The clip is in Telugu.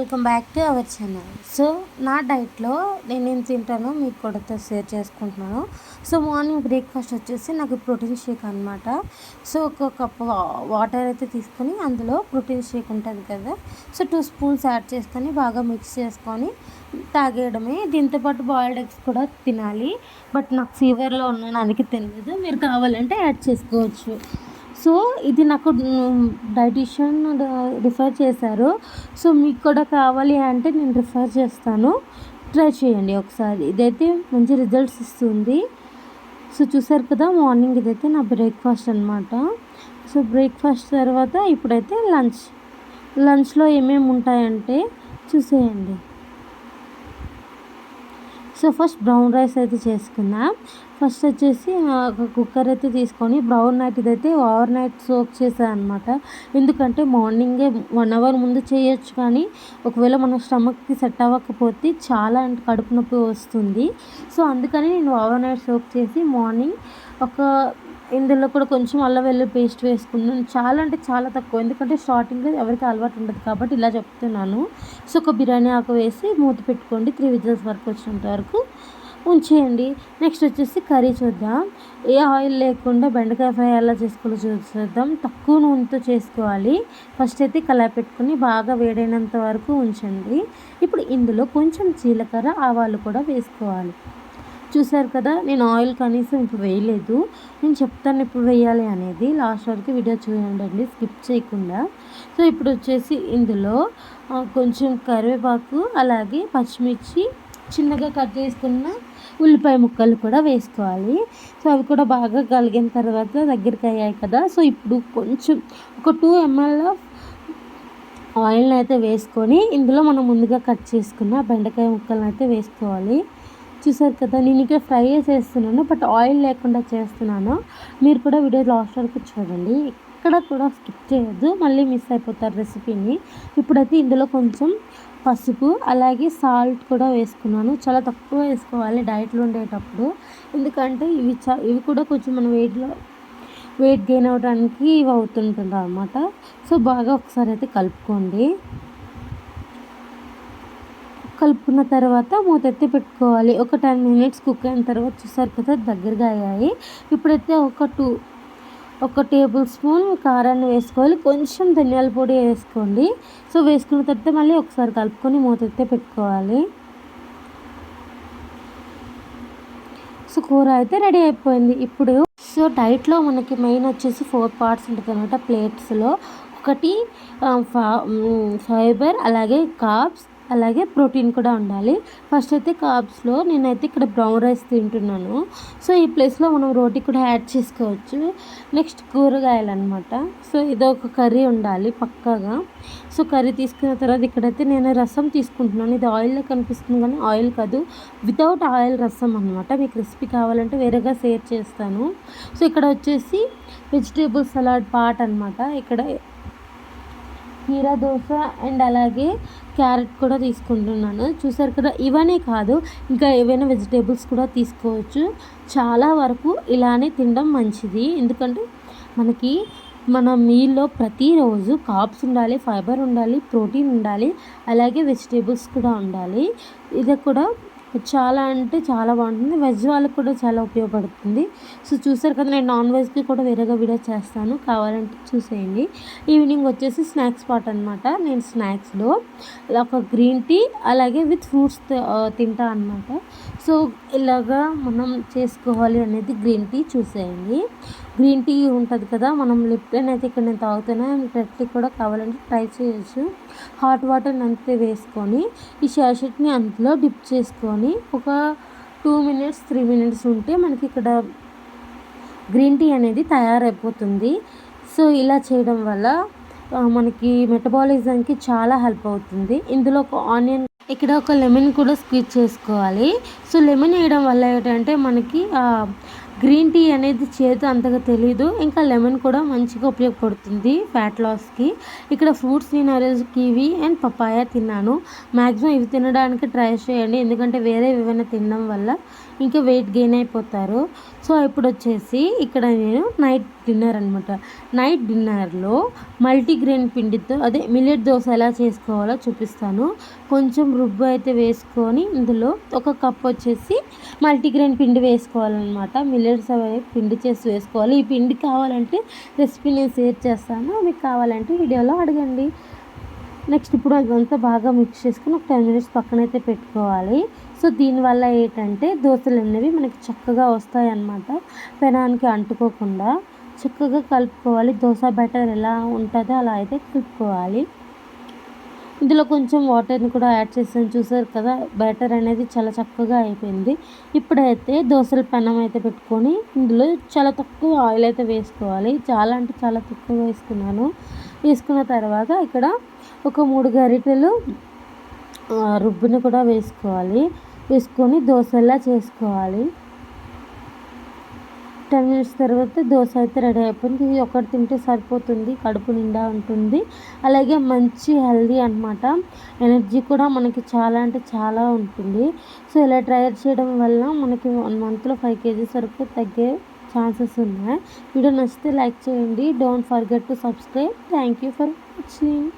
Welcome back to our channel. So నా డైట్లో నేనేం తింటానో మీకు కూడా షేర్ చేసుకుంటున్నాను. సో మార్నింగ్ బ్రేక్ఫాస్ట్ వచ్చేసి నాకు ప్రోటీన్ షేక్ అనమాట. సో ఒక కప్ వాటర్ అయితే తీసుకొని అందులో ప్రోటీన్ షేక్ ఉంటుంది కదా, సో 2 స్పూన్స్ యాడ్ చేసుకొని బాగా మిక్స్ చేసుకొని తాగేయడమే. దీంతోపాటు బాయిల్డ్ ఎగ్స్ కూడా తినాలి, బట్ నాకు ఫీవర్లో ఉన్నాను అందుకే తెలియదు. మీరు కావాలంటే యాడ్ చేసుకోవచ్చు. సో ఇది నాకు డైటీషియన్ రిఫర్ చేశారు. సో మీకు కూడా కావాలి అంటే నేను రిఫర్ చేస్తాను, ట్రై చేయండి ఒకసారి. ఇదైతే మంచి రిజల్ట్స్ ఇస్తుంది. సో చూసారు కదా, మార్నింగ్ ఇదైతే నా బ్రేక్ఫాస్ట్ అనమాట. సో బ్రేక్ఫాస్ట్ తర్వాత ఇప్పుడైతే లంచ్లో ఏమేమి ఉంటాయంటే చూసేయండి. సో ఫస్ట్ బ్రౌన్ రైస్ అయితే చేసుకుందాం. ఫస్ట్ వచ్చేసి ఒక కుక్కర్ అయితే తీసుకొని బ్రౌన్ నైట్ ఇదైతే ఓవర్ నైట్ సోక్ చేశాను అనమాట. ఎందుకంటే మార్నింగే 1 అవర్ ముందు చేయొచ్చు, కానీ ఒకవేళ మన స్టమక్కి సెట్ అవ్వకపోతే చాలా కడుపు నొప్పి వస్తుంది. సో అందుకని నేను ఓవర్ నైట్ సోక్ చేసి మార్నింగ్ ఇందులో కూడా కొంచెం అల్లం వెల్లుల్లి పేస్ట్ వేసుకున్నాను. చాలా అంటే చాలా తక్కువ, ఎందుకంటే స్టార్టింగ్లో ఎవరికి అలవాటు ఉండదు కాబట్టి ఇలా చెప్తున్నాను. సో ఒక బిర్యానీ ఆకు వేసి మూత పెట్టుకోండి, 3 విజిల్స్ వరకు వచ్చినంత వరకు ఉంచేయండి. నెక్స్ట్ వచ్చేసి కర్రీ చూద్దాం. ఏ ఆయిల్ లేకుండా బెండకాయ ఫ్రై ఎలా చేసుకోవాలో చూద్దాం. తక్కువ నూనెతో చేసుకోవాలి. ఫస్ట్ అయితే కళాయి పెట్టుకొని బాగా వేడైనంత వరకు ఉంచండి. ఇప్పుడు ఇందులో కొంచెం జీలకర్ర ఆవాలు కూడా వేసుకోవాలి. చూసారు కదా, నేను ఆయిల్ కనీసం ఇప్పుడు వేయలేదు. నేను చెప్తాను ఇప్పుడు వేయాలి అనేది. లాస్ట్ వరకు వీడియో చూడండి, స్కిప్ చేయకుండా. సో ఇప్పుడు వచ్చేసి ఇందులో కొంచెం కరివేపాకు అలాగే పచ్చిమిర్చి చిన్నగా కట్ చేసుకున్న ఉల్లిపాయ ముక్కలు కూడా వేసుకోవాలి. సో అవి కూడా బాగా కలిగిన తర్వాత దగ్గరికి అయ్యాయి కదా. సో ఇప్పుడు కొంచెం ఒక 2 ml ఆయిల్ని అయితే వేసుకొని ఇందులో మనం ముందుగా కట్ చేసుకున్న బెండకాయ ముక్కలను అయితే వేసుకోవాలి. చూసారు కదా, నేను ఇక్కడ ఫ్రై చేస్తున్నాను, బట్ ఆయిల్ లేకుండా చేస్తున్నాను. మీరు కూడా వీడియో లాస్ట్ వరకు చూడండి, ఎక్కడ కూడా స్కిప్ చేయొద్దు, మళ్ళీ మిస్ అయిపోతారు రెసిపీని. ఇప్పుడైతే ఇందులో కొంచెం పసుపు అలాగే సాల్ట్ కూడా వేసుకున్నాను. చాలా తక్కువ వేసుకోవాలి డైట్లో ఉండేటప్పుడు, ఎందుకంటే ఇవి కూడా కొంచెం మన వెయిట్ గెయిన్ అవ్వడానికి ఇవి అవుతుంటుంది అన్నమాట. సో బాగా ఒకసారి అయితే కలుపుకోండి. కలుపుకున్న తర్వాత మూత ఎత్తి పెట్టుకోవాలి. ఒక 10 minutes కుక్ అయిన తర్వాత చూసారు కదా, దగ్గరగా అయ్యాయి. ఇప్పుడైతే ఒక టేబుల్ స్పూన్ కారాన్ని వేసుకోవాలి. కొంచెం ధనియాల పొడి వేసుకోండి. సో వేసుకున్న తర్వాత మళ్ళీ ఒకసారి కలుపుకొని మూత ఎత్తి పెట్టుకోవాలి. సో కూర అయితే రెడీ అయిపోయింది. ఇప్పుడు సో డైట్లో మనకి మెయిన్ వచ్చేసి 4 parts ఉంటుంది అనమాట ప్లేట్స్లో. ఒకటి ఫైబర్, అలాగే కార్బ్స్, అలాగే ప్రోటీన్ కూడా ఉండాలి. ఫస్ట్ అయితే కార్బ్స్లో నేనైతే ఇక్కడ బ్రౌన్ రైస్ తింటున్నాను. సో ఈ ప్లేస్లో మనం రోటీ కూడా యాడ్ చేసుకోవచ్చు. నెక్స్ట్ కూరగాయలు అనమాట. సో ఇదొక కర్రీ ఉండాలి పక్కాగా. సో కర్రీ తీసుకున్న తర్వాత ఇక్కడైతే నేను రసం తీసుకుంటున్నాను. ఇది ఆయిల్లో కనిపిస్తుంది కానీ ఆయిల్ కాదు, వితౌట్ ఆయిల్ రసం అనమాట. మీకు రెసిపీ కావాలంటే వేరేగా షేర్ చేస్తాను. సో ఇక్కడ వచ్చేసి వెజిటేబుల్ సలాడ్ పార్ట్ అనమాట. ఇక్కడ కీరా దోస అండ్ అలాగే క్యారెట్ కూడా తీసుకుంటున్నాను. చూసారు కదా, ఇవనే కాదు ఇంకా ఏవైనా వెజిటేబుల్స్ కూడా తీసుకోవచ్చు. చాలా వరకు ఇలానే తినడం మంచిది, ఎందుకంటే మన మీల్లో ప్రతిరోజు కార్బ్స్ ఉండాలి, ఫైబర్ ఉండాలి, ప్రోటీన్ ఉండాలి, అలాగే వెజిటేబుల్స్ కూడా ఉండాలి. ఇది కూడా చాలా అంటే చాలా బాగుంటుంది. వెజ్ వాళ్ళకి కూడా చాలా ఉపయోగపడుతుంది. సో చూసారు కదా, నేను నాన్ వెజ్కి కూడా వేరేగా వీడియో చేస్తాను, కావాలంటే చూసేయండి. ఈవినింగ్ వచ్చేసి స్నాక్స్ పార్ట్ అనమాట. నేను స్నాక్స్లో ఒక గ్రీన్ టీ అలాగే విత్ ఫ్రూట్స్ తింటా అనమాట. సో ఇలాగా మనం చేసుకోవాలి అనేది గ్రీన్ టీ చూసేయండి. గ్రీన్ టీ ఉంటుంది కదా, మనం లిప్టన్ అయితే ఇక్కడ నేను తాగుతాను, రెడ్ టీ కూడా కావాలంటే ట్రై చేయొచ్చు. హాట్ వాటర్ అంతే వేసుకొని ఈ షాషెట్ని అందులో డిప్ చేసుకొని ఒక 2 minutes 3 minutes ఉంటే మనకి ఇక్కడ గ్రీన్ టీ అనేది తయారైపోతుంది. సో ఇలా చేయడం వల్ల మనకి మెటబాలిజంకి చాలా హెల్ప్ అవుతుంది. ఇందులో ఒక ఆనియన్, ఇక్కడ ఒక లెమన్ కూడా స్క్వీజ్ చేసుకోవాలి. సో లెమన్ వేయడం వల్ల ఏంటంటే మనకి గ్రీన్ టీ అనేది చేదు అంతగా తెలీదు, ఇంకా లెమన్ కూడా మంచిగా ఉపయోగపడుతుంది ఫ్యాట్ లాస్కి. ఇక్కడ ఫ్రూట్స్ నేను ఆ రోజు కివి అండ్ పపాయ తిన్నాను. మ్యాక్సిమం ఇవి తినడానికి ట్రై చేయండి, ఎందుకంటే వేరే ఏమైనా తినడం వల్ల ఇంకా వెయిట్ గెయిన్ అయిపోతారు. సో ఇప్పుడు వచ్చేసి ఇక్కడ నేను నైట్ డిన్నర్ అనమాట. నైట్ డిన్నర్లో మల్టీగ్రెయిన్ పిండితో అదే మిల్లెట్ దోశ ఎలా చేసుకోవాలో చూపిస్తాను. కొంచెం రుబ్బు అయితే వేసుకొని ఇందులో ఒక కప్ వచ్చేసి మల్టీగ్రెయిన్ పిండి వేసుకోవాలన్నమాట. మిల్లెట్స్ అవి పిండి చేసి వేసుకోవాలి. ఈ పిండి కావాలంటే రెసిపీ నేను షేర్ చేస్తాను, మీకు కావాలంటే వీడియోలో అడగండి. నెక్స్ట్ ఇప్పుడు అదంతా బాగా మిక్స్ చేసుకుని ఒక 10 మినిట్స్ పక్కనైతే పెట్టుకోవాలి. సో దీనివల్ల ఏంటంటే దోశలు అనేవి మనకి చక్కగా వస్తాయి అన్నమాట. పెనానికి అంటుకోకుండా చక్కగా కలుపుకోవాలి. దోశ బ్యాటర్ ఎలా ఉంటుందో అలా అయితే కలుపుకోవాలి. ఇందులో కొంచెం వాటర్ని కూడా యాడ్ చేసాను, చూసారు కదా బ్యాటర్ అనేది చాలా చక్కగా అయిపోయింది. ఇప్పుడైతే దోశల పెనం అయితే పెట్టుకొని ఇందులో చాలా తక్కువ ఆయిల్ అయితే వేసుకోవాలి. చాలా అంటే చాలా తక్కువ వేసుకున్నాను. వేసుకున్న తర్వాత ఇక్కడ ఒక 3 గరిటెలు రుబ్బుని కూడా వేసుకోవాలి. వేసుకొని దోశలా చేసుకోవాలి. 10 మినిట్స్ తర్వాత దోశ అయితే రెడీ అయిపోయింది. ఇది ఒకటి తింటే సరిపోతుంది, కడుపు నిండా ఉంటుంది. అలాగే మంచి హెల్దీ అనమాట. ఎనర్జీ కూడా మనకి చాలా అంటే చాలా ఉంటుంది. సో ఇలా ట్రై చేయడం వల్ల మనకి 1 మంత్లో 5 kgs వరకు తగ్గే ఛాన్సెస్ ఉన్నాయి. వీడియో నచ్చితే లైక్ చేయండి. Don't forget to subscribe. Thank you for watching.